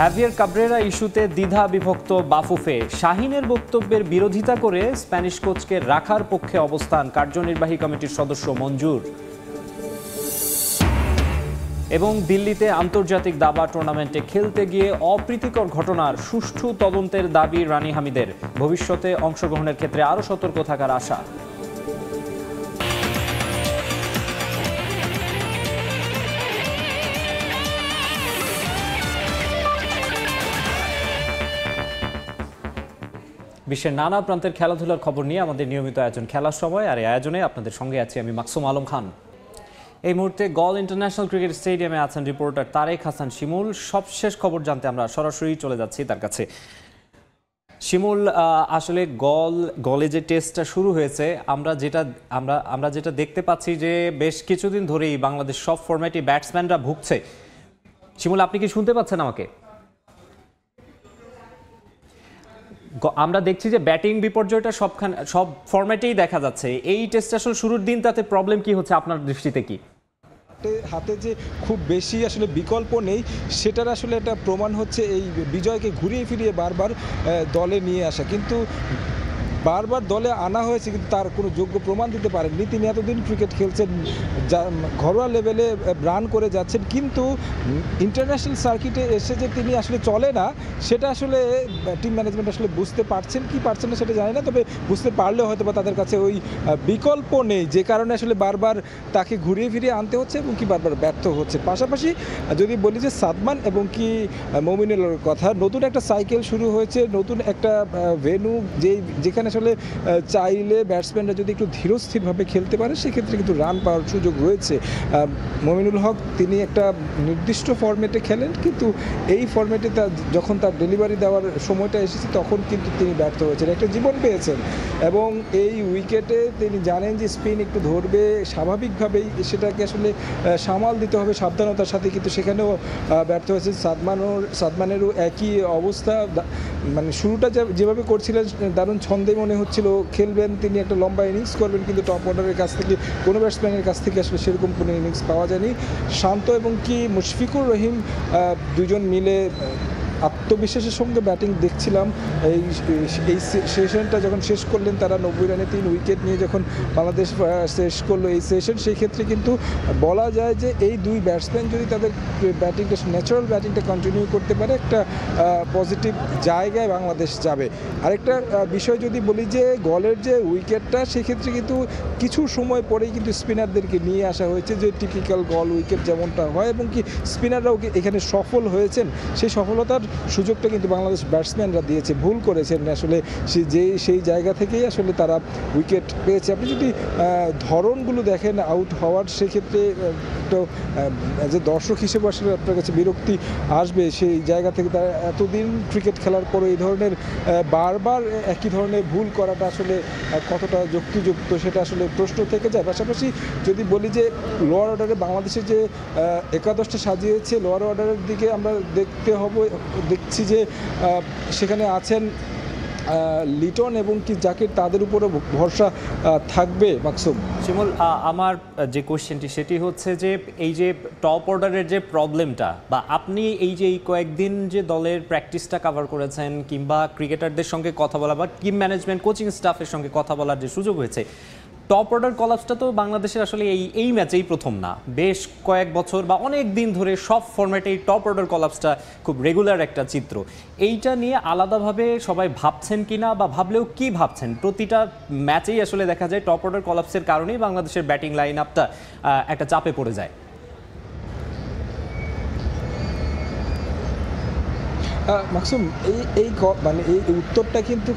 Heavier Cabrera ইস্যুতে দ্বিধা বিভক্ত বাফুফে। শাহিনের বক্তব্যের বিরোধিতা করে স্প্যানিশ কোচকে রাখার পক্ষে অবস্থান কার্যনির্বাহী কমিটির সদস্য মঞ্জুর। এবং দিল্লিতে আন্তর্জাতিক দাবা টুর্নামেন্টে খেলতে গিয়ে অপ্রীতিকর ঘটনার সুষ্ঠু তদন্তের দাবি রানী হামিদের। ভবিষ্যতে অংশগ্রহণের ক্ষেত্রে আরও সতর্ক থাকার আশা। বিশ্বের নানা প্রান্তের খেলাধুলার খবর নিয়ে আমাদের নিয়মিত আয়োজন খেলার সময়, আর এই আয়োজনে আপনাদের সঙ্গে আছি আমি মাকসুম আলম খান। এই মুহূর্তে গল ইন্টারন্যাশনাল ক্রিকেট স্টেডিয়ামে আছেন রিপোর্টার তারেক হাসান শিমুল। সবশেষ খবর জানতে আমরা সরাসরি চলে যাচ্ছি তার কাছে। শিমুল, আসলে গলে যে টেস্টটা শুরু হয়েছে, আমরা যেটা দেখতে পাচ্ছি যে বেশ কিছুদিন ধরেই বাংলাদেশ সব ফরম্যাটে ব্যাটসম্যানরা ভুগছে। শিমুল, আপনি কি শুনতে পাচ্ছেন আমাকে? আমরা দেখছি যে ব্যাটিং বিপর্যয়টা সব ফরম্যাটেই দেখা যাচ্ছে। এই টেস্ট আসলে শুরুর দিন, তাতে প্রবলেম কি হচ্ছে আপনার দৃষ্টিতে? কি হাতে যে খুব বেশি আসলে বিকল্প নেই, সেটার আসলে একটা প্রমাণ হচ্ছে এই বিজয়কে ঘুরিয়ে ফিরিয়ে বারবার দলে নিয়ে আসা। কিন্তু বারবার দলে আনা হয়েছে, কিন্তু তার কোনো যোগ্য প্রমাণ দিতে পারেননি। তিনি এতদিন ক্রিকেট খেলছেন, ঘরোয়া লেভেলে রান করে যাচ্ছেন, কিন্তু ইন্টারন্যাশনাল সার্কিটে এসে যে তিনি আসলে চলে না, সেটা আসলে টিম ম্যানেজমেন্ট আসলে বুঝতে পারছেন কি পারছেন না সেটা জানি না। তবে বুঝতে পারলেও হয়তো বা তাদের কাছে ওই বিকল্প নেই, যে কারণে আসলে বারবার তাকে ঘুরিয়ে ফিরিয়ে আনতে হচ্ছে এবং কি বারবার ব্যর্থ হচ্ছে। পাশাপাশি যদি বলি যে সাদমান এবং কি মমিনুলের কথা, নতুন একটা সাইকেল শুরু হয়েছে, নতুন একটা ভেন্যু, যেখানে আসলে চাইলে ব্যাটসম্যানরা যদি একটু ধীরস্থিরভাবে খেলতে পারে, সেক্ষেত্রে কিন্তু রান পাওয়ার সুযোগ রয়েছে। মমিনুল হক তিনি একটা নির্দিষ্ট ফরম্যাটে খেলেন, কিন্তু এই ফরম্যাটে যখন তার ডেলিভারি দেওয়ার সময়টা এসেছে, তখন কিন্তু তিনি ব্যর্থ হয়েছেন, একটা জীবন পেয়েছেন। এবং এই উইকেটে তিনি জানেন যে স্পিন একটু ধরবে, স্বাভাবিকভাবেই সেটাকে আসলে সামাল দিতে হবে সাবধানতার সাথে, কিন্তু সেখানেও ব্যর্থ হয়েছে। সাদমানেরও একই অবস্থা। মানে শুরুটা যেভাবে করছিলেন, দারুণ ছন্দে মনে হচ্ছিল খেলবেন, তিনি একটা লম্বা ইনিংস করবেন, কিন্তু টপ অর্ডারের কাছ থেকে কোনো ব্যাটসম্যানের কাছ থেকে আসলে সেরকম কোনো ইনিংস পাওয়া যায়নি। শান্ত এবং কি মুশফিকুর রহিম দুজন মিলে আত্মবিশ্বাসের সঙ্গে ব্যাটিং দেখছিলাম। এই সেশনটা যখন শেষ করলেন তারা 90 রানে 3 উইকেট নিয়ে যখন বাংলাদেশ শেষ করলো এই সেশন, সেই ক্ষেত্রে কিন্তু বলা যায় যে এই দুই ব্যাটসম্যান যদি তাদের ব্যাটিংটা, ন্যাচারাল ব্যাটিংটা কন্টিনিউ করতে পারে, একটা পজিটিভ জায়গায় বাংলাদেশ যাবে। আরেকটা বিষয় যদি বলি যে গলের যে উইকেটটা, সেক্ষেত্রে কিন্তু কিছু সময় পরেই কিন্তু স্পিনারদেরকে নিয়ে আসা হয়েছে, যে টিপিক্যাল গল উইকেট যেমনটা হয়, এবং কি স্পিনাররাও এখানে সফল হয়েছেন। সেই সফলতার সুযোগটা কিন্তু বাংলাদেশ ব্যাটসম্যানরা দিয়েছে, ভুল করেছেন আসলে সেই জায়গা থেকেই আসলে তারা উইকেট পেয়েছে। আপনি যদি ধরনগুলো দেখেন আউট হওয়ার, সেক্ষেত্রে তো যে দর্শক হিসেবে আসলে আপনার কাছে বিরক্তি আসবে। সেই জায়গা থেকে তারা এতদিন ক্রিকেট খেলার পরে এই ধরনের বারবার একই ধরনের ভুল করাটা আসলে কতটা যুক্তিযুক্ত, সেটা আসলে প্রশ্ন থেকে যায়। পাশাপাশি যদি বলি যে লোয়ার অর্ডারে বাংলাদেশের যে একাদশটা সাজিয়েছে, লোয়ার অর্ডারের দিকে আমরা দেখছি যে সেখানে আছেন লিটন এবং কি জাকির, তাদের উপরে ভরসা থাকবে মাকসুম। শিমুল, আমার যে কোশ্চেনটি সেটি হচ্ছে যে এই যে টপ অর্ডারের যে প্রবলেমটা, বা আপনি এই যে এই কয়েকদিন যে দলের প্র্যাকটিসটা কভার করেছেন, কিংবা ক্রিকেটারদের সঙ্গে কথা বলা বা টিম ম্যানেজমেন্ট কোচিং স্টাফের সঙ্গে কথা বলার যে সুযোগ হয়েছে, টপ অর্ডার কলাপসটা তো বাংলাদেশের আসলে এই ম্যাচেই প্রথম না। বেশ কয়েক বছর বা অনেক দিন ধরে সব ফরম্যাটেই টপ অর্ডার কলাপসটা খুব রেগুলার একটা চিত্র। এইটা নিয়ে আলাদাভাবে সবাই ভাবছেন কিনা, বা ভাবলেও কি ভাবছেন? প্রতিটা ম্যাচেই আসলে দেখা যায় টপ অর্ডার কলাপসের কারণেই বাংলাদেশের ব্যাটিং লাইন আপটা একটা চাপে পড়ে যায়। মাকসুম, মানে এই উত্তরটা কিন্তু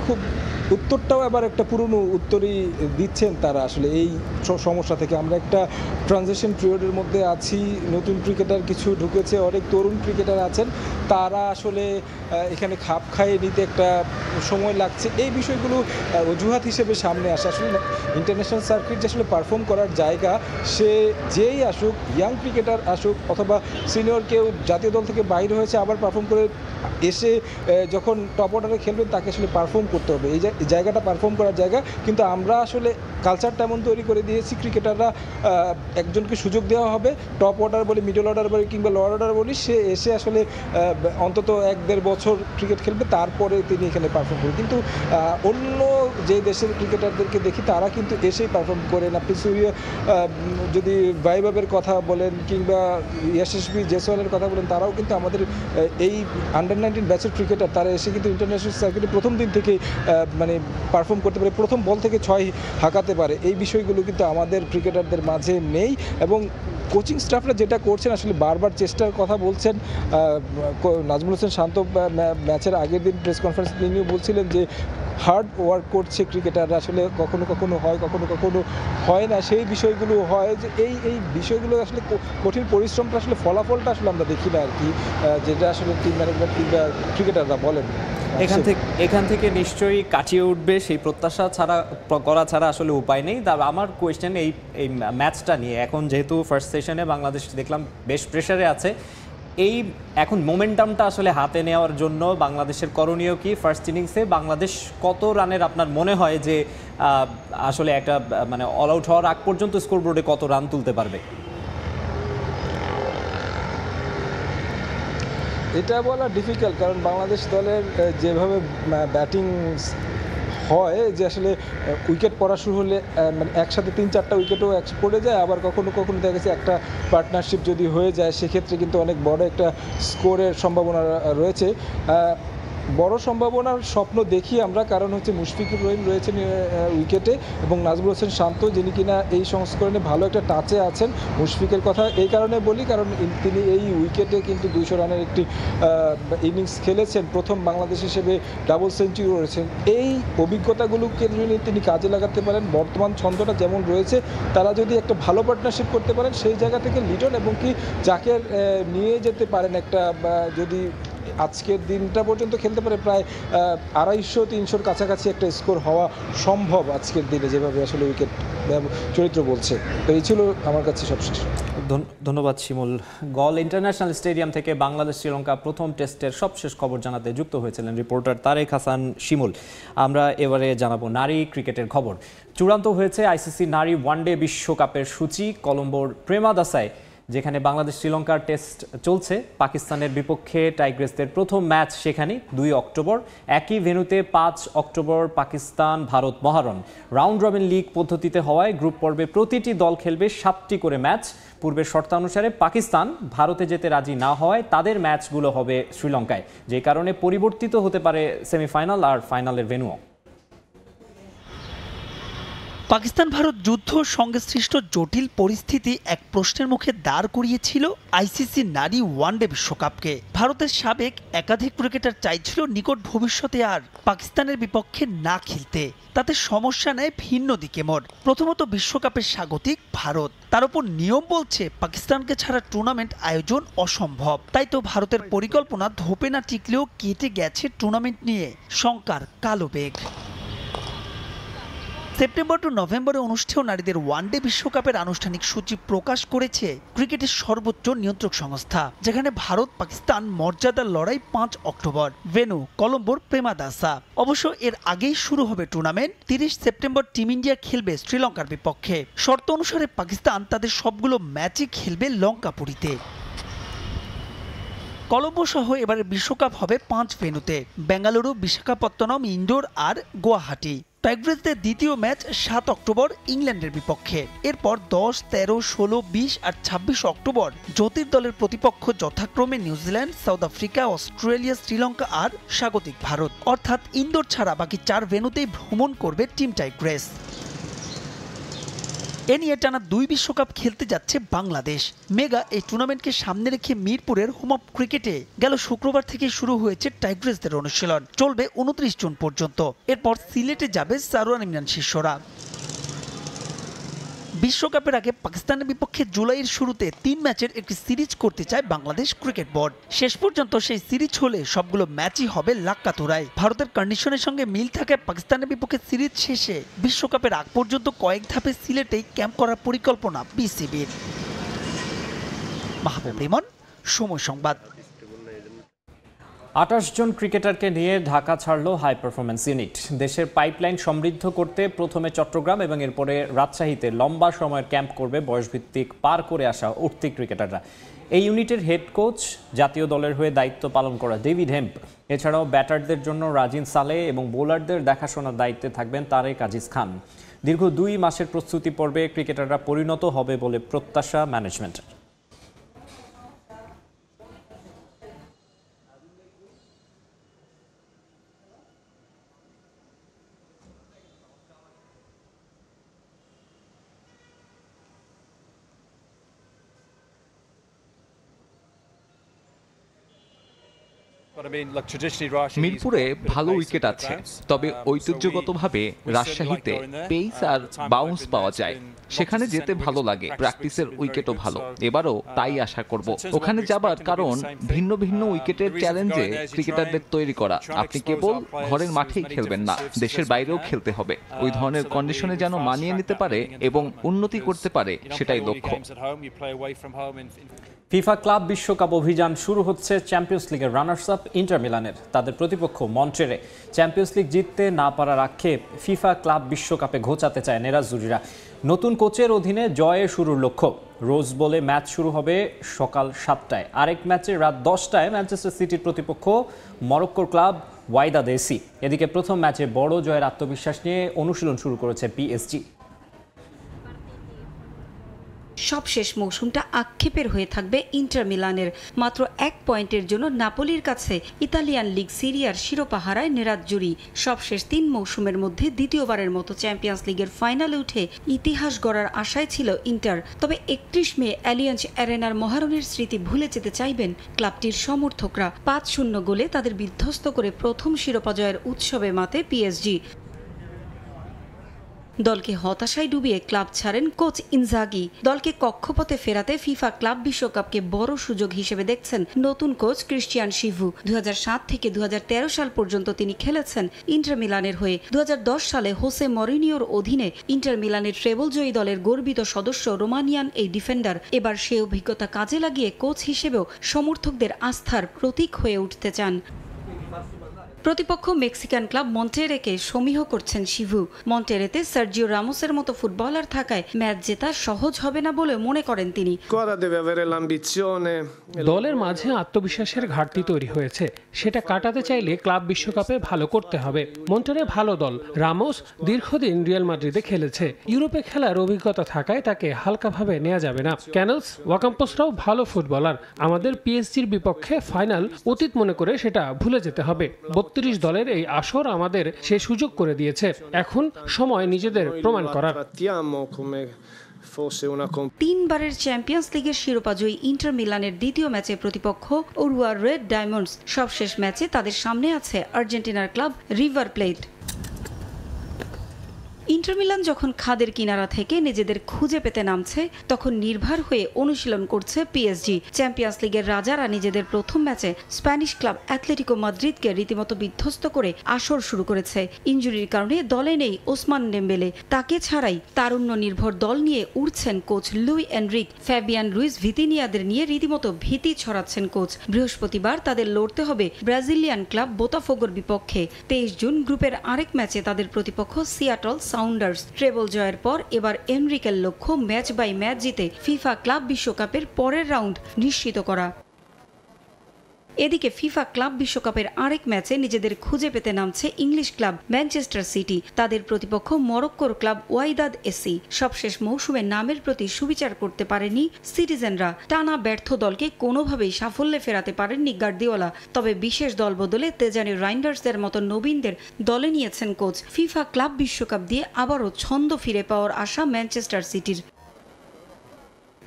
উত্তরটাও আবার একটা পুরনো উত্তরই দিচ্ছেন তারা। আসলে এই সমস্যা থেকে আমরা একটা ট্রানজিশন পিরিয়ডের মধ্যে আছি। নতুন ক্রিকেটার কিছু ঢুকেছে, অনেক তরুণ ক্রিকেটার আছেন, তারা আসলে এখানে খাপ খাইয়ে নিতে একটা সময় লাগছে। এই বিষয়গুলো অজুহাত হিসেবে সামনে আসে। আসলে ইন্টারন্যাশনাল সার্কিট যে আসলে পারফর্ম করার জায়গা, সে যেই আসুক, ইয়াং ক্রিকেটার আসুক অথবা সিনিয়র কেউ জাতীয় দল থেকে বাইরে হয়েছে আবার পারফর্ম করে এসে যখন টপ অর্ডারে খেলবেন, তাকে আসলে পারফর্ম করতে হবে। জায়গাটা পারফর্ম করার জায়গা, কিন্তু আমরা আসলে কালচারটা এমন তৈরি করে দিয়েছি ক্রিকেটাররা একজনকে সুযোগ দেওয়া হবে, টপ অর্ডার বলি, মিডল অর্ডার বলি কিংবা লোয়ার অর্ডার বলি, সে এসে আসলে অন্তত 1-1.5 বছর ক্রিকেট খেলবে, তারপরে তিনি এখানে পারফর্ম করবে। কিন্তু অন্য যে দেশের ক্রিকেটারদেরকে দেখি তারা কিন্তু এসেই পারফর্ম করেন। আপনি যদি ভাইবাবের কথা বলেন কিংবা ইয়াশস্বী জয়সওয়ালের কথা বলেন, তারাও কিন্তু আমাদের এই আন্ডার-19 ব্যাচের ক্রিকেটার, তারা এসে কিন্তু ইন্টারন্যাশনাল সার্কিটে প্রথম দিন থেকেই মানে পারফর্ম করতে পারে, প্রথম বল থেকে 6 হাঁকাতে পারে। এই বিষয়গুলো কিন্তু আমাদের ক্রিকেটারদের মাঝে নেই। এবং কোচিং স্টাফরা যেটা করছেন আসলে বারবার চেষ্টার কথা বলছেন। নাজমুল হোসেন শান্ত ম্যাচের আগের দিন প্রেস কনফারেন্স তিনিও বলছিলেন যে হার্ড ওয়ার্ক করছে ক্রিকেটাররা, আসলে কখনো কখনো হয়, কখনো কখনো হয় না। সেই বিষয়গুলো হয় যে এই বিষয়গুলো আসলে কঠিন পরিশ্রমটা আসলে ফলাফলটা আসলে আমরা দেখি না আর কি, যেটা আসলে টিম ম্যানেজমেন্ট কিংবা ক্রিকেটাররা বলেন। এখান থেকে নিশ্চয়ই কাটিয়ে উঠবে সেই প্রত্যাশা করা ছাড়া আসলে উপায় নেই। তবে আমার কোয়েশ্চেন এই ম্যাচটা নিয়ে, এখন যেহেতু ফার্স্ট সেশনে বাংলাদেশ দেখলাম বেশ প্রেসারে আছে, এই এখন মোমেন্টামটা আসলে হাতে নেওয়ার জন্য বাংলাদেশের করণীয় কি? ফার্স্ট ইনিংসে বাংলাদেশ কত রানের আপনার মনে হয় যে আসলে একটা মানে অল আউট হওয়ার আগ পর্যন্ত স্কোরবোর্ডে কত রান তুলতে পারবে? এটা বলা ডিফিকাল্ট, কারণ বাংলাদেশ দলের যেভাবে ব্যাটিং হয় যে আসলে উইকেট পড়া শুরু হলে মানে একসাথে 3-4টা উইকেটও পড়ে যায়, আবার কখনো কখনো দেখা গেছে একটা পার্টনারশিপ যদি হয়ে যায় সেক্ষেত্রে কিন্তু অনেক বড় একটা স্কোরের সম্ভাবনা রয়েছে। বড় সম্ভাবনার স্বপ্ন দেখি আমরা, কারণ হচ্ছে মুশফিকুর রহিম রয়েছেন উইকেটে এবং নাজমুল হোসেন শান্ত, যিনি কিনা এই সংস্করণে ভালো একটা টাচে আছেন। মুশফিকের কথা এই কারণে বলি কারণ তিনি এই উইকেটে কিন্তু 200 রানের একটি ইনিংস খেলেছেন, প্রথম বাংলাদেশ হিসেবে ডাবল সেঞ্চুরি করেছেন। এই অভিজ্ঞতাগুলোকে যদি তিনি কাজে লাগাতে পারেন, বর্তমান ছন্দটা যেমন রয়েছে, তারা যদি একটা ভালো পার্টনারশিপ করতে পারেন, সেই জায়গা থেকে লিটন এবং কি যাকে নিয়ে যেতে পারেন একটা, যদি আজকের দিনটা পর্যন্ত খেলতে পারে প্রায় 250-300 কাছাকাছি একটা স্কোর হওয়া সম্ভব আজকের দিনে, যেভাবে আসলে উইকেট চরিত্র বলছে। তো এই ছিল আমার কাছে সবশেষ। ধন্যবাদ শিমুল। গল ইন্টারন্যাশনাল স্টেডিয়াম থেকে বাংলাদেশ শ্রীলঙ্কা প্রথম টেস্টের সবশেষ খবর জানাতে যুক্ত হয়েছিলেন রিপোর্টার তারেক হাসান শিমুল। আমরা এবারে জানাবো নারী ক্রিকেটের খবর। চূড়ান্ত হয়েছে আইসিসি নারী ওয়ানডে বিশ্বকাপের সূচি। কলম্বোর প্রেমাদাসায় যেখানে বাংলাদেশ শ্রীলঙ্কার টেস্ট চলছে, পাকিস্তানের বিপক্ষে টাইগ্রেসদের প্রথম ম্যাচ সেখানে 2 অক্টোবর। একই ভেন্যুতে 5 অক্টোবর পাকিস্তান ভারত মহারণ। রাউন্ড রবিন লিগ পদ্ধতিতে হওয়ায় গ্রুপ পর্বে প্রতিটি দল খেলবে 7টি করে ম্যাচ। পূর্বের শর্তানুসারে পাকিস্তান ভারতে যেতে রাজি না হওয়ায় তাদের ম্যাচগুলো হবে শ্রীলঙ্কায়, যে কারণে পরিবর্তিত হতে পারে সেমিফাইনাল আর ফাইনালের ভেন্যুও। পাকিস্তান ভারত যুদ্ধ সঙ্গে সৃষ্ট জটিল পরিস্থিতি এক প্রশ্নের মুখে দাঁড় করিয়েছিল আইসিসি নারী ওয়ানডে বিশ্বকাপকে। ভারতের সাবেক একাধিক ক্রিকেটার চাইছিল নিকট ভবিষ্যতে আর পাকিস্তানের বিপক্ষে না খেলতে। তাতে সমস্যা নেয় ভিন্ন দিকে মোড়। প্রথমত বিশ্বকাপের স্বাগতিক ভারত, তার উপর নিয়ম বলছে পাকিস্তানকে ছাড়া টুর্নামেন্ট আয়োজন অসম্ভব। তাই তো ভারতের পরিকল্পনা ধোপে না টিকলেও কেটে গেছে টুর্নামেন্ট নিয়ে শঙ্কার কালো মেঘ। সেপ্টেম্বর টু নভেম্বরে অনুষ্ঠেয় নারীদের ওয়ানডে বিশ্বকাপের আনুষ্ঠানিক সূচি প্রকাশ করেছে ক্রিকেটের সর্বোচ্চ নিয়ন্ত্রক সংস্থা, যেখানে ভারত পাকিস্তান মর্যাদার লড়াই 5 অক্টোবর। ভেন্যু কলম্বোর প্রেমাদাসা। অবশ্য এর আগেই শুরু হবে টুর্নামেন্ট। 30 সেপ্টেম্বর টিম ইন্ডিয়া খেলবে শ্রীলঙ্কার বিপক্ষে। শর্ত অনুসারে পাকিস্তান তাদের সবগুলো ম্যাচই খেলবে লঙ্কাপুরীতে। কলম্বো সহ এবারে বিশ্বকাপ হবে 5 ভেন্যুতে: বেঙ্গালুরু, বিশাখাপত্তনম, ইন্দোর আর গুয়াহাটি। টাইগ্রেসদের দ্বিতীয় ম্যাচ 7 অক্টোবর ইংল্যান্ডের বিপক্ষে। এরপর 10, 13, 16, 20 আর 26 অক্টোবর জ্যোতির দলের প্রতিপক্ষ যথাক্রমে New Zealand, South Africa, Australia, Sri Lanka আর স্বাগতিক ভারত। অর্থাৎ ইন্দোর ছাড়া বাকি 4 ভেন্যুতেই ভ্রমণ করবে টিম টাইগ্রেস। এ নিয়ে টানা 2 বিশ্বকাপ খেলতে যাচ্ছে বাংলাদেশ। মেগা এই টুর্নামেন্টকে সামনে রেখে মিরপুরের হোম অফ ক্রিকেটে গেল শুক্রবার থেকে শুরু হয়েছে টাইগ্রেসদের অনুশীলন, চলবে 29 জুন পর্যন্ত। এরপর সিলেটে যাবে সারোয়ার ইমরান শিষ্যরা। বিশ্বকাপের আগে পাকিস্তানের বিপক্ষে জুলাইয়ের শুরুতে 3 ম্যাচের একটি সিরিজ করতে চায় বাংলাদেশ ক্রিকেট বোর্ড। শেষ পর্যন্ত সেই সিরিজ হলে সবগুলো ম্যাচই হবে লাক্কাতুরায়। ভারতের কন্ডিশনের সঙ্গে মিল থাকায় পাকিস্তানের বিপক্ষে সিরিজ শেষে বিশ্বকাপের আগ পর্যন্ত কয়েক ধাপে সিলেটেই ক্যাম্প করার পরিকল্পনা বিসিবির। মাহবুব রিমন, সময় সংবাদ। 28 জন ক্রিকেটারকে নিয়ে ঢাকা ছাড়লো হাই পারফরম্যান্স ইউনিট। দেশের পাইপলাইন সমৃদ্ধ করতে প্রথমে চট্টগ্রাম এবং এরপরে রাজশাহীতে লম্বা সময়ের ক্যাম্প করবে বয়সভিত্তিক পার করে আসা উঠতি ক্রিকেটাররা। এই ইউনিটের হেড কোচ জাতীয় দলের হয়ে দায়িত্ব পালন করা ডেভিড হেম্প। এছাড়াও ব্যাটারদের জন্য রাজিন সালে এবং বোলারদের দেখাশোনার দায়িত্বে থাকবেন তারেক আজিজ খান। দীর্ঘ 2 মাসের প্রস্তুতি পর্বে ক্রিকেটাররা পরিণত হবে বলে প্রত্যাশা ম্যানেজমেন্টের। মিরপুরে ভালো উইকেট আছে, তবে ঐতিহ্যগতভাবে রাজশাহীতে পেস আর বাউন্স পাওয়া যায়। সেখানে যেতে ভালো লাগে, প্র্যাকটিসের উইকেটও ভালো। এবারও তাই আশা করব। ওখানে যাবার কারণ ভিন্ন ভিন্ন উইকেটের চ্যালেঞ্জে ক্রিকেটারদের তৈরি করা। আপনি কেবল ঘরের মাঠেই খেলবেন না, দেশের বাইরেও খেলতে হবে। ওই ধরনের কন্ডিশনে যেন মানিয়ে নিতে পারে এবং উন্নতি করতে পারে, সেটাই লক্ষ্য। ফিফা ক্লাব বিশ্বকাপ অভিযান শুরু হচ্ছে চ্যাম্পিয়ন্স লিগের রানার্স আপ ইন্টার মিলানের। তাদের প্রতিপক্ষ মন্ট্রেরে। চ্যাম্পিয়ন্স লিগ জিততে না পারার আক্ষেপ ফিফা ক্লাব বিশ্বকাপে ঘোচাতে চায় নেরাজুরিরা। নতুন কোচের অধীনে জয়ে শুরুর লক্ষ্য। রোজ বোলে ম্যাচ শুরু হবে সকাল 7টায়। আরেক ম্যাচে রাত 10টায় ম্যানচেস্টার সিটির প্রতিপক্ষ মরক্কোর ক্লাব ওয়াইদাদ এসি। এদিকে প্রথম ম্যাচে বড় জয়ের আত্মবিশ্বাস নিয়ে অনুশীলন শুরু করেছে পিএসজি। সবশেষ মৌসুমটা আক্ষেপের হয়ে থাকবে ইন্টার মিলানের। মাত্র 1 পয়েন্টের জন্য নাপোলির কাছে ইতালিয়ান লিগ সিরিয়ার শিরোপা হারায় নেরাজ্জুরি। সবশেষ 3 মৌসুমের মধ্যে দ্বিতীয়বারের মতো চ্যাম্পিয়ন্স লিগের ফাইনালে উঠে ইতিহাস গড়ার আশায় ছিল ইন্টার। তবে 31 মে অ্যালিয়াঞ্জ অ্যারেনার মহারণের স্মৃতি ভুলে যেতে চাইবেন ক্লাবটির সমর্থকরা। 5-0 গোলে তাদের বিধ্বস্ত করে প্রথম শিরোপা জয়ের উৎসবে মাতে পিএসজি। দলকে হতাশায় ডুবিয়ে ক্লাব ছাড়েন কোচ ইনজাগি। দলকে কক্ষপথে ফেরাতে ফিফা ক্লাব বিশ্বকাপকে বড় সুযোগ হিসেবে দেখছেন নতুন কোচ ক্রিস্টিয়ান শিভু। 2007 থেকে 2013 সাল পর্যন্ত তিনি খেলেছেন ইন্টার মিলানের হয়ে। 2010 সালে হোসে মরিনিওর অধীনে ইন্টার মিলানের ট্রেবল জয়ী দলের গর্বিত সদস্য রোমানিয়ান এই ডিফেন্ডার এবার সে অভিজ্ঞতা কাজে লাগিয়ে কোচ হিসেবেও সমর্থকদের আস্থার প্রতীক হয়ে উঠতে চান। প্রতিপক্ষ মেক্সিকান ক্লাব মন্টেরেকে সমীহ করছেন শিভু। মন্টেরেতে সার্জিও রামোসের মতো ফুটবলার থাকায় ম্যাচ জেতা সহজ হবে না বলে মনে করেন তিনি। দলের মাঝে আত্মবিশ্বাসের ঘাটতি তৈরি হয়েছে, সেটা কাটাতে চাইলে ক্লাব বিশ্বকাপে ভালো করতে হবে। মন্টেরে ভালো দল। রামোস দীর্ঘদিন রিয়াল মাদ্রিদে খেলেছে। ইউরোপে খেলার অভিজ্ঞতা থাকায় তাকে হালকাভাবে নেওয়া যাবে না। ক্যানেলস ওয়াকাম্পোসরাও ভালো ফুটবলার। আমাদের পিএসজির বিপক্ষে ফাইনাল অতীত মনে করে সেটা ভুলে যেতে হবে। 32 দলের এই আসর আমাদের সে সুযোগ করে দিয়েছে। এখন সময় নিজেদের প্রমাণ করার। 3 বারের চ্যাম্পিয়ন্স লিগের শিরোপাজয়ী ইন্টার মিলানের দ্বিতীয় ম্যাচে প্রতিপক্ষ উরুয়া রেড ডায়মন্ডস। সবশেষ ম্যাচে তাদের সামনে আছে আর্জেন্টিনার club river plate. Inter Milan যখন খাদের কিনারা থেকে নিজেদের খুঁজে পেতে নামছে, তখন নির্ভর হয়ে অনুশীলন করছে পিএসজি। চ্যাম্পিয়ন্স লিগের রাজারা নিজেদের প্রথম ম্যাচে স্প্যানিশ ক্লাব অ্যাথলেটিকো মাদ্রিদকে রীতিমতো বিধ্বস্ত করে আসর শুরু করেছে। ইনজুরির কারণে দলে নেই ওসমান ডেম্বেলে। তাকে ছাড়াই তারুণ্য নির্ভর দল নিয়ে উড়ছেন coach Luis Enrique. Fabian Ruiz ভিতিনিয়াদের নিয়ে রীতিমতো ভীতি ছড়াচ্ছেন কোচ। বৃহস্পতিবার তাদের লড়তে হবে ব্রাজিলিয়ান ক্লাব বোতাফোগোর বিপক্ষে। 23 জুন গ্রুপের আরেক ম্যাচে তাদের প্রতিপক্ষ সিয়াটল সাউন্ডার্স। ট্রেবল জয়ের পর এবার এনরিকের লক্ষ্য ম্যাচ বাই ম্যাচ জিতে ফিফা ক্লাব বিশ্বকাপের পরের রাউন্ড নিশ্চিত করা। এদিকে ফিফা ক্লাব বিশ্বকাপের আরেক ম্যাচে নিজেদের খুঁজে পেতে নামছে ইংলিশ ক্লাব ম্যানচেস্টার সিটি। তাদের প্রতিপক্ষ মরক্কোর ক্লাব ওয়াইদাদ এসি। সবশেষ মৌসুমে নামের প্রতি সুবিচার করতে পারেনি সিটিজেনরা। টানা ব্যর্থ দলকে কোনোভাবেই সাফল্যে ফেরাতে পারেননি গার্দিওলা। তবে বিশেষ দল বদলে তেজানি রাইন্ডার্সদের মতো নবীনদের দলে নিয়েছেন কোচ। ফিফা ক্লাব বিশ্বকাপ দিয়ে আবারও ছন্দ ফিরে পাওয়ার আশা ম্যানচেস্টার সিটির।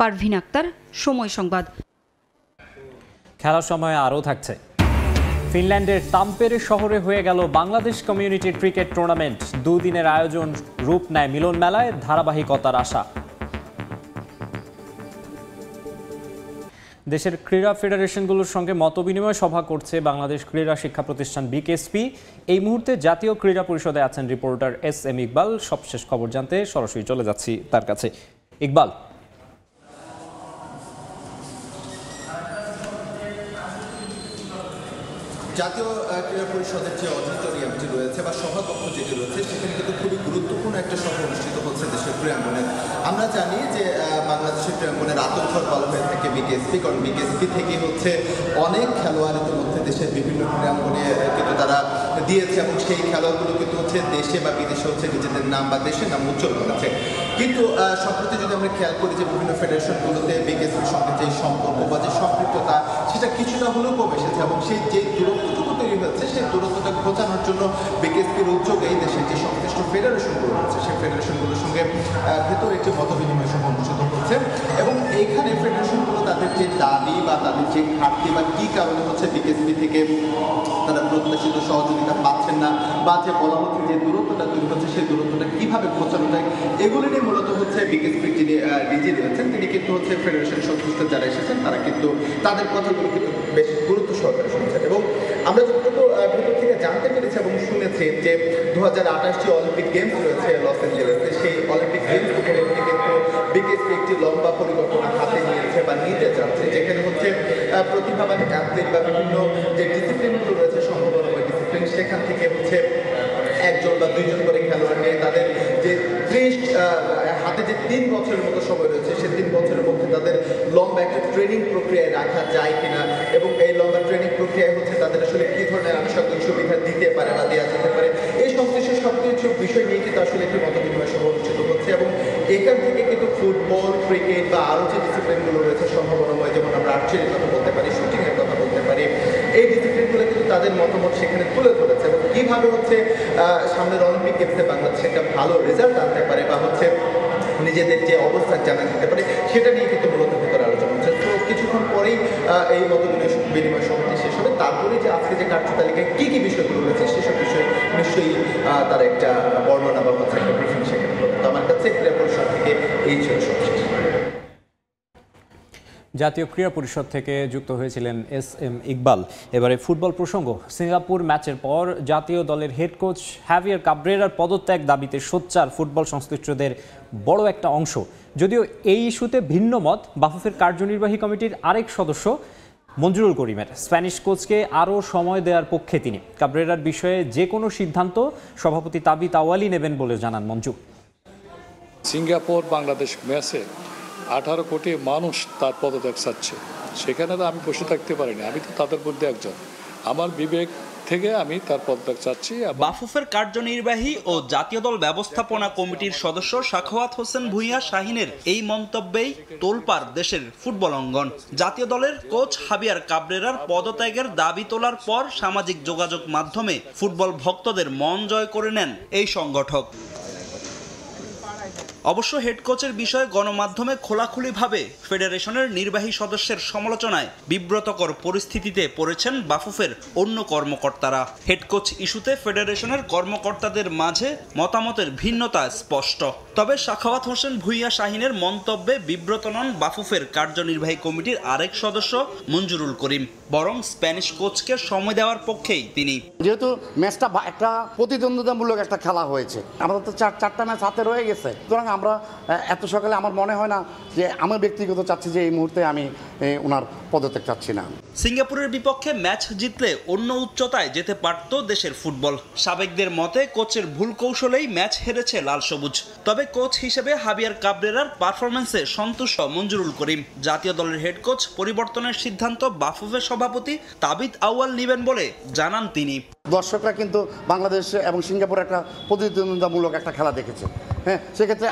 পারভিন আক্তার, সময় সংবাদ। খেলার সময় আরও থাকছে। ফিনল্যান্ডের তাম্পেরে শহরে হয়ে গেল বাংলাদেশ কমিউনিটি ক্রিকেট টুর্নামেন্ট। 2 দিনের আয়োজন রূপ নেয় মিলন মেলায়, ধারাবাহিকতার আশা। দেশের ক্রীড়া ফেডারেশনগুলোর সঙ্গে মতবিনিময় সভা করছে বাংলাদেশ ক্রীড়া শিক্ষা প্রতিষ্ঠান বিকেএসপি। এই মুহূর্তে জাতীয় ক্রীড়া পরিষদে আছেন রিপোর্টার এস.এম. ইকবাল। সবশেষ খবর জানতে সরাসরি চলে যাচ্ছি তার কাছে। ইকবাল, জাতীয় ক্রীড়া পরিষদের যে অডিটোরিয়ামটি রয়েছে বা সভাকক্ষ যেটি রয়েছে সেখানে কিন্তু খুবই গুরুত্বপূর্ণ একটা সভা অনুষ্ঠিত হচ্ছে দেশের ক্রীড়াঙ্গনে। আমরা জানি যে বাংলাদেশের ক্রীড়াঙ্গনের আতঙ্কর বলা হয়ে থাকে বিকেএসপি, কারণ বিকেএসপি থেকে হচ্ছে অনেক খেলোয়াড়ের মধ্যে দেশের বিভিন্ন ক্রীড়াঙ্গনে কিন্তু তারা দিয়েছে এবং সেই খেলোয়াড়গুলো কিন্তু হচ্ছে দেশে বা বিদেশে হচ্ছে নিজেদের নাম বা দেশের নাম উজ্জ্বল করেছে। কিন্তু সম্প্রতি যদি আমরা খেয়াল করি যে বিভিন্ন ফেডারেশনগুলোতে বিকেএসপির সঙ্গে যে সম্পর্ক বা যে সম্পৃক্ততা সেটা কিছুটা হলেও কমে এসেছে এবং সেই যে দূরত্বটুকু তৈরি হয়েছে সেই দূরত্বটা ঘোচানোর জন্য বিকেএসপির উদ্যোগে এই দেশের যে সংশ্লিষ্ট ফেডারেশনগুলো রয়েছে সেই ফেডারেশনগুলোর সঙ্গে ভেতরে একটি মতবিনিময় সভা অনুষ্ঠিত হচ্ছে এবং এইখানে ফেডারেশনগুলো তাদের যে দাবি বা তাদের যে ঘাটতি বা কী কারণে হচ্ছে বিকেএসপি থেকে তারা প্রত্যাশিত সহযোগিতা পাচ্ছেন না বা যে বলা হচ্ছে যে দূরত্বটা তৈরি হচ্ছে সেই দূরত্বটা কীভাবে ঘোচানো যায় এগুলি নিয়ে মূলত হচ্ছে বিকেএসপির যিনি ডিজি রয়েছেন তিনি কিন্তু হচ্ছে ফেডারেশন সংশ্লিষ্ট যারা এসেছেন তারা কিন্তু তাদের কথাগুলো কিন্তু বেশ গুরুত্ব সহকারে শুনছেন। এবং আমরা যতটুকু ভেতর থেকে জানতে পেরেছি এবং শুনেছি যে 2028 যে অলিম্পিক গেমস রয়েছে লস অ্যাঞ্জেলেসে সেই অলিম্পিক গেমস উপলক্ষে কিন্তু বিকেএসপি একটি লম্বা পরিকল্পনা হাতে নিয়েছে বা নিতে চাচ্ছে, যেখানে হচ্ছে প্রতিভাবান অ্যাথলিট বা বিভিন্ন যে ডিসিপ্লিনগুলো রয়েছে সম্ভাবনাময় ডিসিপ্লিন সেখান থেকে হচ্ছে একজন বা দুইজন করে খেলোয়াড় নিয়ে তাদের যে হাতে যে 3 বছরের মতো সময় রয়েছে সেই 3 বছরের মধ্যে তাদের লম্বা একটা ট্রেনিং প্রক্রিয়ায় রাখা যায় কিনা এবং এই লম্বা ট্রেনিং প্রক্রিয়ায় হচ্ছে তাদের আসলে কী ধরনের আনুষঙ্গিক সুবিধা দিতে পারে বা দেওয়া যেতে পারে এই সংশ্লিষ্ট সব কিছু বিষয় নিয়ে কিন্তু আসলে একটি মতবিনিময় সভা অনুষ্ঠিত হচ্ছে এবং এখান থেকে কিন্তু ফুটবল, ক্রিকেট বা আরও যে ডিসিপ্লিনগুলো রয়েছে সম্ভাবনাময়, যেমন আমরা আর্চারির কথা বলতে পারি, শুটিংয়ের কথা বলতে পারি, এই ডিসিপ্লিনগুলো কিন্তু তাদের মতামত সেখানে তুলে ধরেছে এবং কীভাবে হচ্ছে সামনের অলিম্পিক গেমসে বাংলাদেশ একটা ভালো রেজাল্ট আনতে পারে বা হচ্ছে নিজেদের যে অবস্থান জানা যেতে পারে সেটা নিয়ে কিন্তু মূলত ভিতরে আলোচনা হচ্ছে। তো কিছুক্ষণ পরেই এই বিনিময় সভাটি শেষ হবে, তারপরে যে আজকে যে কার্যতালিকায় কী কী বিষয়গুলো রয়েছে সেসব বিষয় নিশ্চয়ই তার একটা বর্ণনা বা হচ্ছে একটা ব্রিফিং সেখানে হবে। তো আমার কাছে ক্রীড়া পরিষদ থেকে এই ছিল সবশেষ। জাতীয় ক্রীড়া পরিষদ থেকে যুক্ত হয়েছিলেন SM ইকবাল। এবারে ফুটবল প্রসঙ্গ। সিঙ্গাপুর ম্যাচের পর জাতীয় দলের হেড কোচ হ্যাভিয়ার কাব্রেরার পদত্যাগ দাবিতে সোচ্চার ফুটবল সংশ্লিষ্টদের বড় একটা অংশ। যদিও এই ইস্যুতে ভিন্ন মত বাফুফের কার্যনির্বাহী কমিটির আরেক সদস্য মঞ্জুরুল করিমের। স্প্যানিশ কোচকে আরও সময় দেওয়ার পক্ষে তিনি। কাব্রেরার বিষয়ে যে কোনো সিদ্ধান্ত সভাপতি তাবিত আওয়ালি নেবেন বলে জানান মঞ্জু। সিঙ্গাপুর বাংলাদেশ ম্যাচে 18 কোটি মানুষ তার পদত্যাগ চাচ্ছে, সেখানে তো আমি বসে থাকতে পারিনি, আমি তো তাদের মধ্যে একজন, আমার বিবেক থেকে আমি তার পদত্যাগ চাচ্ছি। বাফুফের কার্যনির্বাহী ও জাতীয় দল ব্যবস্থাপনা কমিটির সদস্য সাখাওয়াত হোসেন ভূঁইয়া শাহিনের এই মন্তব্যেই তোলপাড় দেশের ফুটবল অঙ্গন। জাতীয় দলের কোচ হাভিয়ার কাব্রেরার পদত্যাগের দাবি তোলার পর সামাজিক যোগাযোগ মাধ্যমে ফুটবল ভক্তদের মন জয় করে নেন এই সংগঠক। অবশ্য হেড কোচের বিষয়ে গণমাধ্যমে খোলাখুলিভাবে ফেডারেশনের নির্বাহী সদস্যের সমালোচনায় বিব্রতকর পরিস্থিতিতে পড়েছেন বাফুফের অন্য কর্মকর্তারা। হেড কোচ ইস্যুতে ফেডারেশনের কর্মকর্তাদের মাঝে মতামতের ভিন্নতা স্পষ্ট। তবে সাখাওয়াত হোসেন ভূঁইয়া শাহিনের মন্তব্যে বিব্রত নন বাফুফের কার্যনির্বাহী কমিটির আরেক সদস্য মঞ্জুরুল করিম, বরং স্প্যানিশ কোচকে সময় দেওয়ার পক্ষেই তিনি। যেহেতু ম্যাচটা একটা প্রতিদ্বন্দ্বিতামূলক একটা খেলা হয়েছে, আমাদের তো চারটা ম্যাচ হাতে রয়ে গেছে, সুতরাং আমরা এত সকালে আমার মনে হয় না যে আমি ব্যক্তিগত চাচ্ছি যে এই মুহূর্তে আমি ওনার পদত্যাগ চাচ্ছি না। সিঙ্গাপুরের বিপক্ষে ম্যাচ জিতলে অন্য উচ্চতায় যেতে পারত দেশের ফুটবল। সাবেকদের মতে কোচের ভুল কৌশলেই ম্যাচ হেরেছে লাল সবুজ। তবে কোচ হিসেবে হাভিয়ার কাব্রেরার পারফরম্যান্সে সন্তুষ্ট মঞ্জুরুল করিম। জাতীয় দলের হেড কোচ পরিবর্তনের সিদ্ধান্ত বাফুফের সভাপতি তাবিত আউয়াল নেবেন বলে জানান তিনি। দর্শকরা কিন্তু বাংলাদেশ এবং সিঙ্গাপুর একটা প্রতিদ্বন্দ্বিতামূলক একটা খেলা দেখেছে, হ্যাঁ, সেক্ষেত্রে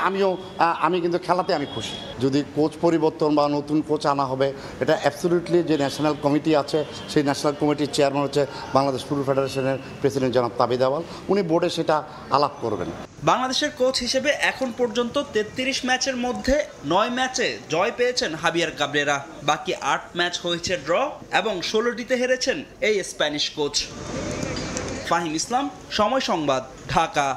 আমি কিন্তু খেলাতে আমি খুশি। যদি কোচ পরিবর্তন বা নতুন কোচ আনা হবে, এটা অ্যাবসলিউটলি যে ন্যাশনাল কমিটি আছে সেই ন্যাশনাল কমিটির চেয়ারম্যান হচ্ছে বাংলাদেশ ফুটবল ফেডারেশনের প্রেসিডেন্ট জনাব তাবিত আওয়াল, উনি বোর্ডে সেটা আলাপ করবেন। বাংলাদেশের কোচ হিসেবে এখন পর্যন্ত 33 ম্যাচের মধ্যে 9 ম্যাচে জয় পেয়েছেন হাভিয়ার কাব্রেরা। বাকি 8 ম্যাচ হয়েছে ড্র এবং 16টিতে হেরেছেন এই স্প্যানিশ কোচ। ফাহিম ইসলাম, সময় সংবাদ, ঢাকা।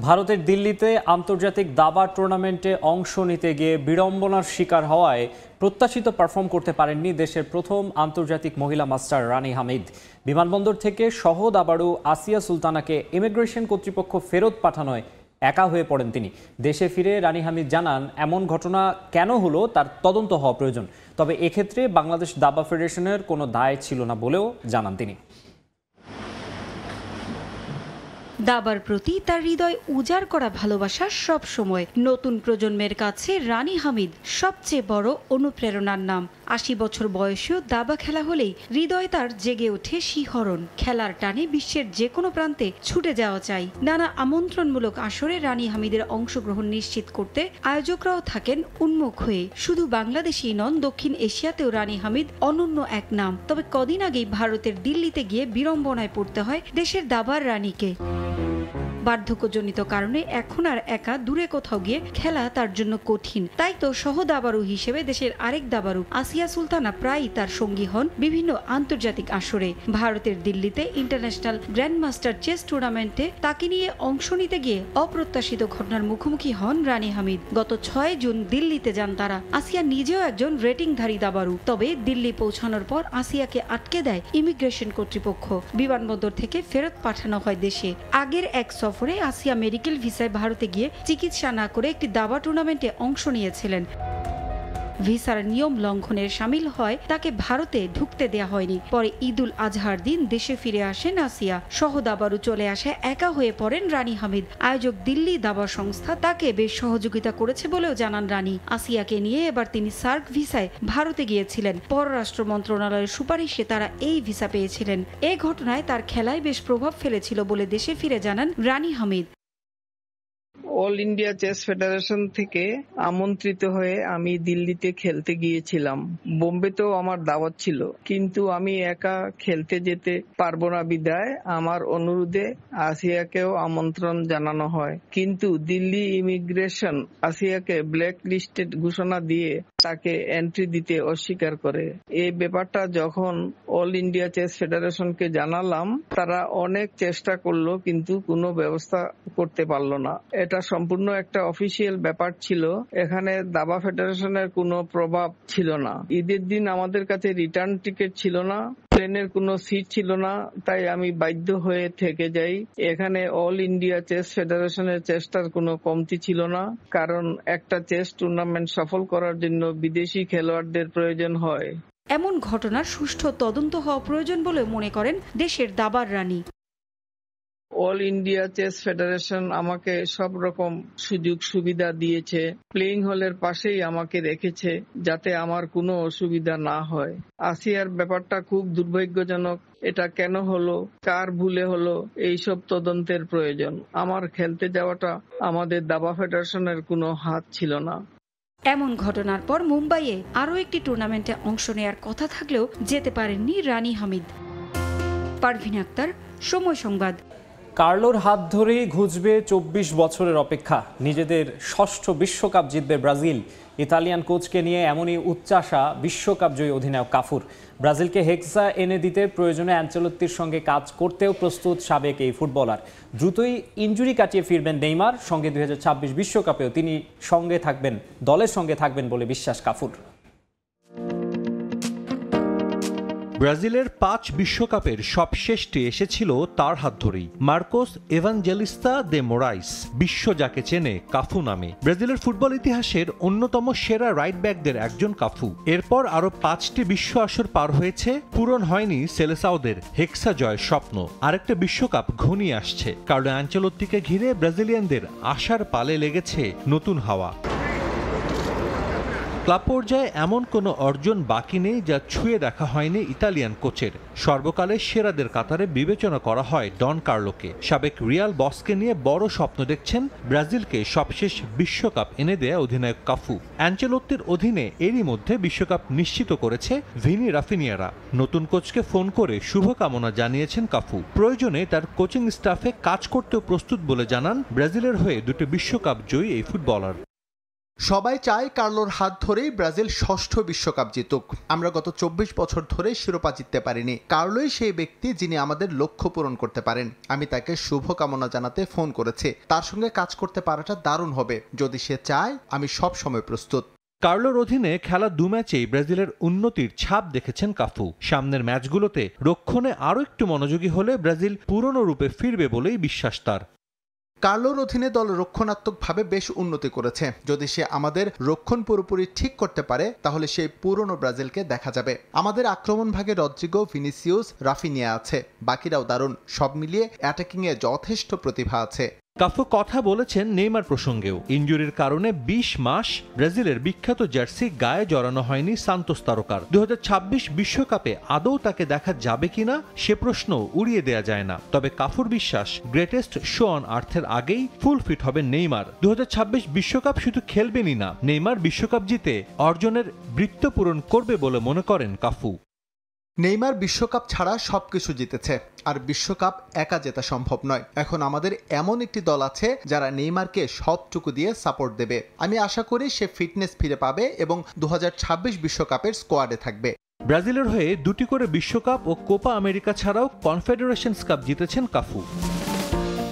ভারতের দিল্লিতে আন্তর্জাতিক দাবা টুর্নামেন্টে অংশ নিতে গিয়ে বিড়ম্বনার শিকার হওয়ায় প্রত্যাশিত পারফর্ম করতে পারেননি দেশের প্রথম আন্তর্জাতিক মহিলা মাস্টার রানী হামিদ। বিমানবন্দর থেকে সহ দাবাড়ু আসিয়া সুলতানাকে ইমিগ্রেশন কর্তৃপক্ষ ফেরত পাঠানোয় একা হয়ে পড়েন তিনি। দেশে ফিরে রানী হামিদ জানান, এমন ঘটনা কেন হলো তার তদন্ত হওয়া প্রয়োজন। তবে এক্ষেত্রে বাংলাদেশ দাবা ফেডারেশনের কোনো দায় ছিল না বলেও জানান তিনি। দাবার প্রতি তার হৃদয় উজাড় করা ভালোবাসা সব সময় নতুন প্রজন্মের কাছে রানী হামিদ সবচেয়ে বড় অনুপ্রেরণার নাম। ৮০ বছর বয়সেও দাবা খেলা হলেই হৃদয় তার জেগে ওঠে শিহরণ। খেলার টানে বিশ্বের যে কোনো প্রান্তে ছুটে যাওয়া চাই। নানা আমন্ত্রণমূলক আসরে রানী হামিদের অংশগ্রহণ নিশ্চিত করতে আয়োজকরাও থাকেন উন্মুখ হয়ে। শুধু বাংলাদেশই নন, দক্ষিণ এশিয়াতেও রানী হামিদ অনন্য এক নাম। তবে কদিন আগেই ভারতের দিল্লিতে গিয়ে বিড়ম্বনায় পড়তে হয় দেশের দাবার রানীকে। বার্ধক্যজনিত কারণে এখন আর একা দূরে কোথাও গিয়ে খেলা তার জন্য কঠিন। তাই তো সহ দাবারু হিসেবে দেশের আরেক দাবারু আসিয়া সুলতানা প্রায়ই তার সঙ্গী হন বিভিন্ন আন্তর্জাতিক আসরে। ভারতের দিল্লিতে ইন্টারন্যাশনাল গ্র্যান্ডমাস্টার চেস টুর্নামেন্টে তাকে নিয়ে অংশ নিতে গিয়ে অপ্রত্যাশিত ঘটনার মুখোমুখি হন রানী হামিদ। গত ৬ জুন দিল্লিতে যান তারা। আসিয়া নিজেও একজন রেটিংধারী দাবারু। তবে দিল্লি পৌঁছানোর পর আসিয়াকে আটকে দেয় ইমিগ্রেশন কর্তৃপক্ষ। বিমানবন্দর থেকে ফেরত পাঠানো হয় দেশে। আগের এক সফরে আসিয়া মেডিকেল ভিসায় ভারতে গিয়ে চিকিৎসা না করে একটি দাবা টুর্নামেন্টে অংশ নিয়েছিলেন। ভিসার নিয়ম লঙ্ঘনের শামিল হয় তাকে ভারতে ঢুকতে দেয়া হয়নি। পরে ঈদুল আজহার দিন দেশে ফিরে আসেন আসিয়া। সহ দাবারু চলে আসে, একা হয়ে পড়েন রানী হামিদ। আয়োজক দিল্লি দাবা সংস্থা তাকে বেশ সহযোগিতা করেছে বলেও জানান রানী। আসিয়াকে নিয়ে এবার তিনি সার্ক ভিসায় ভারতে গিয়েছিলেন। পররাষ্ট্র মন্ত্রণালয়ের সুপারিশে তারা এই ভিসা পেয়েছিলেন। এই ঘটনায় তার খেলায় বেশ প্রভাব ফেলেছিল বলে দেশে ফিরে জানান Rani Hamid. All India chess federation থেকে আমন্ত্রিত হয়ে আমি দিল্লিতে খেলতে গিয়েছিলাম। বোম্বেতেও আমার দাওয়াত ছিল, কিন্তু আমি একা খেলতে যেতে পারবো না বিদায় আমার অনুরোধে আসিয়াকেও আমন্ত্রণ জানানো হয়। কিন্তু দিল্লি ইমিগ্রেশন আসিয়াকে ব্ল্যাক লিস্টেড ঘোষণা দিয়ে তাকে এন্ট্রি দিতে অস্বীকার করে। এই ব্যাপারটা যখন অল ইন্ডিয়া চেস ফেডারেশনকে জানালাম, তারা অনেক চেষ্টা করলো কিন্তু কোনো ব্যবস্থা করতে পারলো না। এটা সম্পূর্ণ একটা অফিসিয়াল ব্যাপার ছিল, এখানে দাবা ফেডারেশনের কোনো প্রভাব ছিল না। ঈদের দিন আমাদের কাছে রিটার্ন টিকিট ছিল না, প্লেনের কোনো সিট ছিল না, তাই আমি বাধ্য হয়ে থেকে যাই। এখানে অল ইন্ডিয়া চেস ফেডারেশনের চেষ্টার কোনো কমতি ছিল না, কারণ একটা চেস টুর্নামেন্ট সফল করার জন্য বিদেশি খেলোয়াড়দের প্রয়োজন হয়। এমন ঘটনার সুষ্ঠু তদন্ত হওয়া প্রয়োজন বলে মনে করেন দেশের দাবার রানী। অল ইন্ডিয়া চেস ফেডারেশন আমাকে সব রকম সুযোগ সুবিধা দিয়েছে। প্লেইং হলের পাশেই আমাকে রেখেছে যাতে আমার কোনো অসুবিধা না হয়। আসিয়ার ব্যাপারটা খুব দুর্ভাগ্যজনক। এটা কেন হলো, কার ভুলে হলো, এইসব তদন্তের প্রয়োজন। আমার খেলতে যাওয়াটা আমাদের দাবা ফেডারেশনের কোনো হাত ছিল না। এমন ঘটনার পর মুম্বাইয়ে আরও একটি টুর্নামেন্টে অংশ নেয়ার কথা থাকলেও যেতে পারেননি রানী হামিদ। পারভিন আক্তার, সময় সংবাদ। কার্লোর হাত ধরেই ঘুচবে ২৪ বছরের অপেক্ষা। নিজেদের ষষ্ঠ বিশ্বকাপ জিতবে ব্রাজিল। ইতালিয়ান কোচকে নিয়ে এমনই উচ্চাশা বিশ্বকাপ জয়ী অধিনায়ক কাফুর। ব্রাজিলকে হেক্সা এনে দিতে প্রয়োজনে অ্যানচেলোত্তির সঙ্গে কাজ করতেও প্রস্তুত সাবেক এই ফুটবলার। দ্রুতই ইনজুরি কাটিয়ে ফিরবেন নেইমার। সঙ্গে ২০২৬ বিশ্বকাপেও তিনি দলের সঙ্গে থাকবেন বলে বিশ্বাস কাফুর। ব্রাজিলের ৫ বিশ্বকাপের সবশেষটি এসেছিল তার হাত ধরেই। মার্কোস এভাঞ্জেলিস্তা দে মোরাইস, বিশ্ব যাকে চেনে কাফু নামে। ব্রাজিলের ফুটবল ইতিহাসের অন্যতম সেরা রাইট ব্যাকদের একজন কাফু। এরপর আরো ৫টি বিশ্ব আসর পার হয়েছে, পূরণ হয়নি সেলেসাওদের হেক্সা জয়ের স্বপ্ন। আরেকটা বিশ্বকাপ ঘনিয়ে আসছে। কার্লো আনচেলোত্তিকে ঘিরে ব্রাজিলিয়ানদের আশার পালে লেগেছে নতুন হাওয়া। ক্লাব পর্যায়ে এমন কোনো অর্জন বাকি নেই যা ছুঁয়ে দেখা হয়নি ইতালিয়ান কোচের। সর্বকালের সেরাদের কাতারে বিবেচনা করা হয় ডন কার্লোকে। সাবেক রিয়াল বসকে নিয়ে বড় স্বপ্ন দেখছেন ব্রাজিলকে সবশেষ বিশ্বকাপ এনে দেয়া অধিনায়ক কাফু। অ্যানচেলোত্তির অধীনে এরই মধ্যে বিশ্বকাপ নিশ্চিত করেছে ভিনি রাফিনিয়ারা। নতুন কোচকে ফোন করে শুভকামনা জানিয়েছেন কাফু। প্রয়োজনে তার কোচিং স্টাফে কাজ করতেও প্রস্তুত বলে জানান ব্রাজিলের হয়ে দুটি বিশ্বকাপ জয়ী এই ফুটবলার। সবাই চায় কার্লোর হাত ধরেই ব্রাজিল ষষ্ঠ বিশ্বকাপ জিতুক। আমরা গত ২৪ বছর ধরে শিরোপা জিততে পারিনি। কার্লোই সেই ব্যক্তি যিনি আমাদের লক্ষ্য পূরণ করতে পারেন। আমি তাকে শুভকামনা জানাতে ফোন করেছি। তার সঙ্গে কাজ করতে পারাটা দারুণ হবে। যদি সে চায়, আমি সব সময় প্রস্তুত। কার্লোর অধীনে খেলা ২ ম্যাচেই ব্রাজিলের উন্নতির ছাপ দেখেছেন কাফু। সামনের ম্যাচগুলোতে রক্ষণে আরও একটু মনোযোগী হলে ব্রাজিল পুরনো রূপে ফিরবে বলেই বিশ্বাস তার। কার্লোর অধীনে দল রক্ষণাত্মকভাবে বেশ উন্নতি করেছে। যদি সে আমাদের রক্ষণ পুরোপুরি ঠিক করতে পারে তাহলে সেই পুরনো ব্রাজিলকে দেখা যাবে। আমাদের আক্রমণ ভাগে রদ্রিগো, ভিনিসিয়াস, রাফিনিয়া আছে, বাকিরাও দারুণ। সব মিলিয়ে অ্যাটাকিংয়ে যথেষ্ট প্রতিভা আছে। কাফু কথা বলেছেন নেইমার প্রসঙ্গেও। ইনজুরির কারণে 20 মাস ব্রাজিলের বিখ্যাত জার্সি গায়ে জড়ানো হয়নি সান্তোস তারকার। 2026 বিশ্বকাপে আদৌ তাকে দেখা যাবে কিনা সে প্রশ্ন উড়িয়ে দেয়া যায় না। তবে কাফুর বিশ্বাস গ্রেটেস্ট শো অন আর্থের আগেই ফুল ফিট হবেন নেইমার। 2026 বিশ্বকাপ শুধু খেলবেনই না, নেইমার বিশ্বকাপ জিতে অর্জনের বৃত্ত পূরণ করবে বলে মনে করেন কাফু। নেইমার বিশ্বকাপ ছাড়া সবকিছু জিতেছে, আর বিশ্বকাপ একা জেতা সম্ভব নয়। এখন আমাদের এমন একটি দল আছে যারা নেইমারকে সবটুকু দিয়ে সাপোর্ট দেবে। আমি আশা করি সে ফিটনেস ফিরে পাবে এবং 2026 বিশ্বকাপের স্কোয়াডে থাকবে। ব্রাজিলের হয়ে 2টি করে বিশ্বকাপ ও কোপা আমেরিকা ছাড়াও কনফেডারেশনস কাপ জিতেছেন কাফু।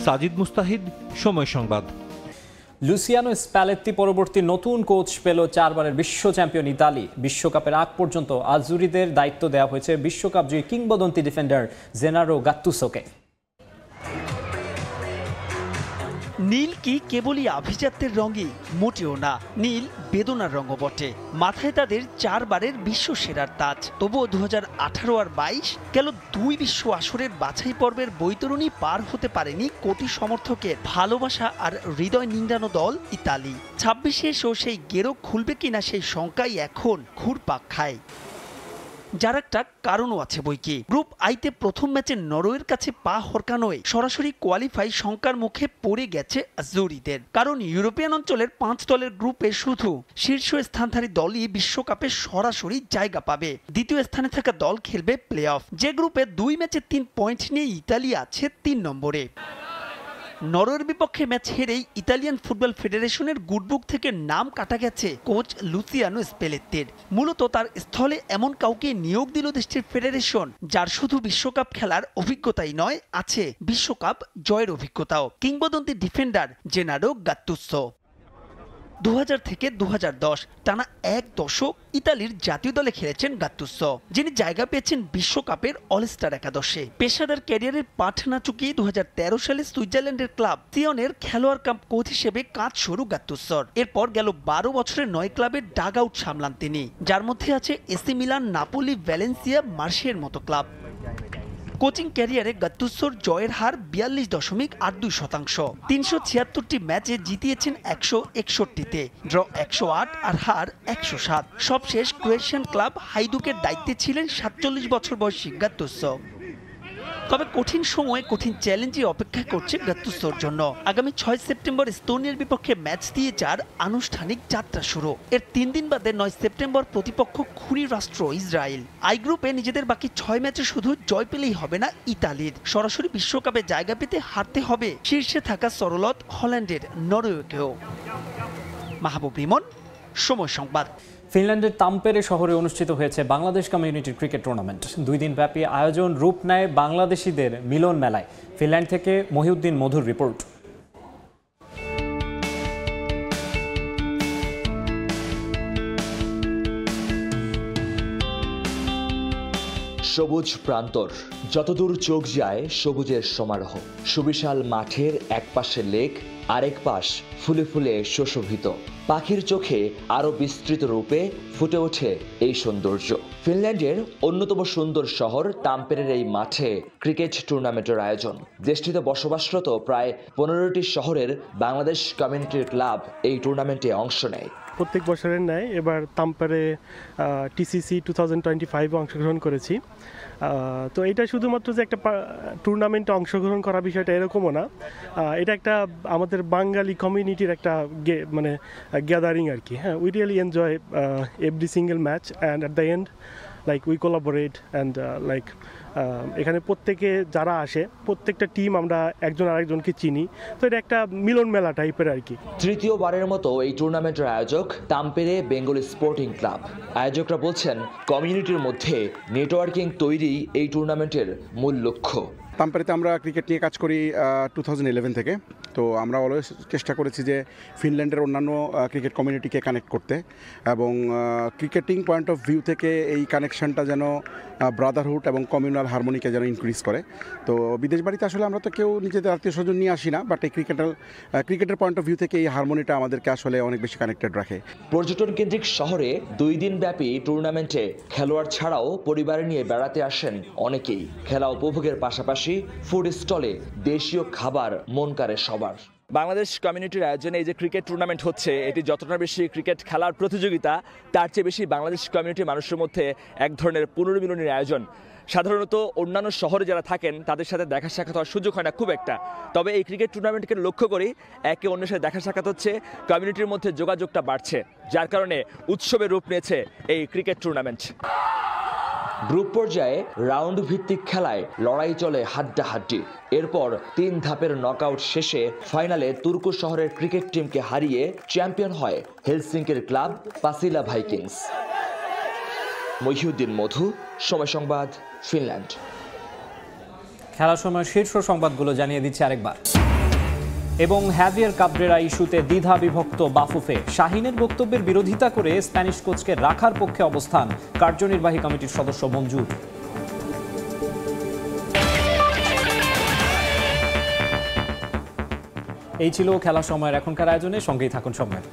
সাজিদ মুস্তাহিদ, সময় সংবাদ। লুসিয়ানো স্প্যালেত্তি পরবর্তী নতুন কোচ পেল 4 বারের বিশ্ব চ্যাম্পিয়ন ইতালি। বিশ্বকাপের আগ পর্যন্ত আজুরিদের দায়িত্ব দেওয়া হয়েছে বিশ্বকাপ জয়ী কিংবদন্তি ডিফেন্ডার জেনারো গাত্তুসোকে। নীল কি কেবলই আভিজাত্যের রঙই? মোটেও না, নীল বেদনার রঙও বটে। মাথায় তাদের 4 বারের বিশ্ব সেরার তাজ। তবুও 2018 আর 22 গেল 2 বিশ্ব আসরের বাছাই পর্বের বৈতরণী পার হতে পারেনি কোটি সমর্থকের ভালোবাসা আর হৃদয় নিংড়ানো দল ইতালি। 26-এ এসেও সেই গেরো খুলবে কিনা সেই শঙ্কাই এখন ঘুরপাক খায়। যার একটা কারণও আছে বইকি। গ্রুপ আইতে প্রথম ম্যাচে নরওয়ের কাছে পা হরকানোয় সরাসরি কোয়ালিফাই শঙ্কার মুখে পড়ে গেছে আজুরিদের। কারণ ইউরোপিয়ান অঞ্চলের 5 দলের গ্রুপে শুধু শীর্ষ স্থানধারী দলই বিশ্বকাপে সরাসরি জায়গা পাবে। দ্বিতীয় স্থানে থাকা দল খেলবে প্লে অফ। যে গ্রুপে 2 ম্যাচে 3 পয়েন্ট নিয়ে ইতালি আছে 3 নম্বরে। নরওয়ের বিপক্ষে ম্যাচ হেরেই ইতালিয়ান ফুটবল ফেডারেশনের গুডবুক থেকে নাম কাটা গেছে কোচ লুসিয়ানো স্পেলেত্তির। মূলত তার স্থলে এমন কাউকে নিয়োগ দিল দেশটির ফেডারেশন যার শুধু বিশ্বকাপ খেলার অভিজ্ঞতাই নয়, আছে বিশ্বকাপ জয়ের অভিজ্ঞতাও। কিংবদন্তি ডিফেন্ডার জেনারো গাত্তুসো। 2000 থেকে 2010 টানা 1 দশক ইতালির জাতীয় দলে খেলেছেন গাত্তুসো, যিনি জায়গা পেয়েছেন বিশ্বকাপের অলস্টার একাদশে। পেশাদার ক্যারিয়ারের পাঠ না চুকিয়ে 2013 সালে সুইজারল্যান্ডের ক্লাব সিয়নের খেলোয়াড় কাম কোচ হিসেবে কাজ শুরু গাত্তুসোর। এরপর গেল 12 বছরের 9 ক্লাবের ডাগ আউট সামলান তিনি, যার মধ্যে আছে এসি মিলান, নাপোলি, ভ্যালেন্সিয়া, মার্সের মতো ক্লাব। কোচিং ক্যারিয়ারে গাত্তুসোর জয়ের হার 42.82%। 376টি ম্যাচে জিতিয়েছেন 161তে, ড্র 108 আর হার 107। সবশেষ ক্রোয়েশিয়ান ক্লাব হাইদুকের দায়িত্বে ছিলেন 47 বছর বয়সী গাত্তুসো। তবে কঠিন সময়ে কঠিন চ্যালেঞ্জে অপেক্ষা করছে গাত্তুসোর জন্য। আগামী 6 সেপ্টেম্বর এস্তোনিয়ার বিপক্ষে ম্যাচ দিয়ে যার আনুষ্ঠানিক যাত্রা শুরু। এর 3 দিন বাদে 9 সেপ্টেম্বর প্রতিপক্ষ খুনি রাষ্ট্র ইসরায়েল। আই গ্রুপে নিজেদের বাকি 6 ম্যাচে শুধু জয় পেলেই হবে না ইতালির, সরাসরি বিশ্বকাপে জায়গা পেতে হারতে হবে শীর্ষে থাকা সরলত হল্যান্ডের নরওয়েকেও। মাহবুব রিমন, সময় সংবাদ। ফিনল্যান্ডের তাম্পেরে শহরে অনুষ্ঠিত হয়েছে বাংলাদেশ কমিউনিটির ক্রিকেট টুর্নামেন্ট। 2 দিন ব্যাপী আয়োজন রূপ নেয় বাংলাদেশিদের মিলন মেলায়। ফিনল্যান্ড থেকে মহিউদ্দিন মধুর রিপোর্ট। সবুজ প্রান্তর, যতদূর চোখ যায় সবুজের সমারোহ। সুবিশাল মাঠের এক পাশে লেক, আরেক পাশ ফুলে ফুলে সুশোভিত। পাখির চোখে আরো বিস্তৃত রূপে ফুটে ওঠে এই সৌন্দর্য। ফিনল্যান্ডের অন্যতম সুন্দর শহর তাম্পেরের এই মাঠে ক্রিকেট টুর্নামেন্টের আয়োজন। দেশটিতে বসবাসরত প্রায় 15টি শহরের বাংলাদেশ কমিউনিটির ক্লাব এই টুর্নামেন্টে অংশ নেয়। প্রত্যেক বছরের ন্যায় এবার তাম্পেরে টিসিসি 2025 অংশগ্রহণ করেছি। তো এটা শুধুমাত্র যে একটা টুর্নামেন্টে অংশগ্রহণ করা বিষয়টা এরকমও না, এটা একটা আমাদের বাঙালি কমিউনিটির একটা মানে গ্যাদারিং আর কি। হ্যাঁ, we really enjoy every single match and at the end like we collaborate and like এখানে প্রত্যেকে যারা আসে প্রত্যেকটা টিম আমরা একজন আরেকজনকে চিনি, তো এটা একটা মিলন মেলা টাইপের আর কি। তৃতীয়বারের মতো এই টুর্নামেন্টের আয়োজক তাম্পেরে বেঙ্গলি স্পোর্টিং ক্লাব। আয়োজকরা বলছেন কমিউনিটির মধ্যে নেটওয়ার্কিং তৈরি এই টুর্নামেন্টের মূল লক্ষ্য। তাম্পারেতে আমরা ক্রিকেট নিয়ে কাজ করি 2011 থেকে। তো আমরা অলওয়েজ চেষ্টা করেছি যে ফিনল্যান্ডের অন্যান্য ক্রিকেট কমিউনিটিকে কানেক্ট করতে, এবং ক্রিকেটিং পয়েন্ট অফ ভিউ থেকে এই কানেকশনটা যেন ব্রাদারহুড এবং কমিউনাল হারমোনিকে যেন ইনক্রিজ করে। তো বিদেশ বাড়িতে আসলে আমরা তো কেউ নিজেদের আত্মীয় স্বজন নিয়ে আসি না, বাট এই ক্রিকেটের পয়েন্ট অফ ভিউ থেকে এই হারমোনিটা আমাদেরকে আসলে অনেক বেশি কানেক্টেড রাখে। পর্যটন কেন্দ্রিক শহরে 2 দিন ব্যাপী টুর্নামেন্টে খেলোয়াড় ছাড়াও পরিবার নিয়ে বেড়াতে আসেন অনেকেই। খেলা উপভোগের পাশাপাশি ফুড স্টলে দেশীয় খাবার মন কাড়ে সবার। বাংলাদেশ কমিউনিটির আয়োজনে এই যে ক্রিকেট টুর্নামেন্ট হচ্ছে, এটি যতটা বেশি ক্রিকেট খেলার প্রতিযোগিতা, তার চেয়ে বেশি বাংলাদেশ কমিউনিটির মানুষের মধ্যে এক ধরনের পুনর্মিলনের আয়োজন। সাধারণত অন্যান্য শহরে যারা থাকেন তাদের সাথে দেখা সাক্ষাৎ হওয়ার সুযোগ হয় না খুব একটা, তবে এই ক্রিকেট টুর্নামেন্টকে লক্ষ্য করি একে অন্যের সাথে দেখা সাক্ষাৎ হচ্ছে, কমিউনিটির মধ্যে যোগাযোগটা বাড়ছে, যার কারণে উৎসবের রূপ নিয়েছে এই ক্রিকেট টুর্নামেন্ট। গ্রুপ পর্যায়ে রাউন্ড ভিত্তিক খেলায় লড়াই চলে হাড্ডাহাড্ডি। এরপর 3 ধাপের নকআউট শেষে ফাইনালে তুর্কু শহরের ক্রিকেট টিমকে হারিয়ে চ্যাম্পিয়ন হয় হেলসিঙ্কির ক্লাব পাসিলা ভাইকিংস। মহিউদ্দিন মধু, সময় সংবাদ, ফিনল্যান্ড। খেলার সময় শীর্ষ সংবাদগুলো জানিয়ে দিচ্ছে আরেকবার। এবং হ্যাভিয়ার কাবরেরা ইস্যুতে দ্বিধা বিভক্ত বাফুফে। শাহিনের বক্তব্যের বিরোধিতা করে স্প্যানিশ কোচকে রাখার পক্ষে অবস্থান কার্যনির্বাহী কমিটির সদস্য মঞ্জুর। এই ছিল খেলার সময়ের এখনকার আয়োজনে, সঙ্গেই থাকুন সময়।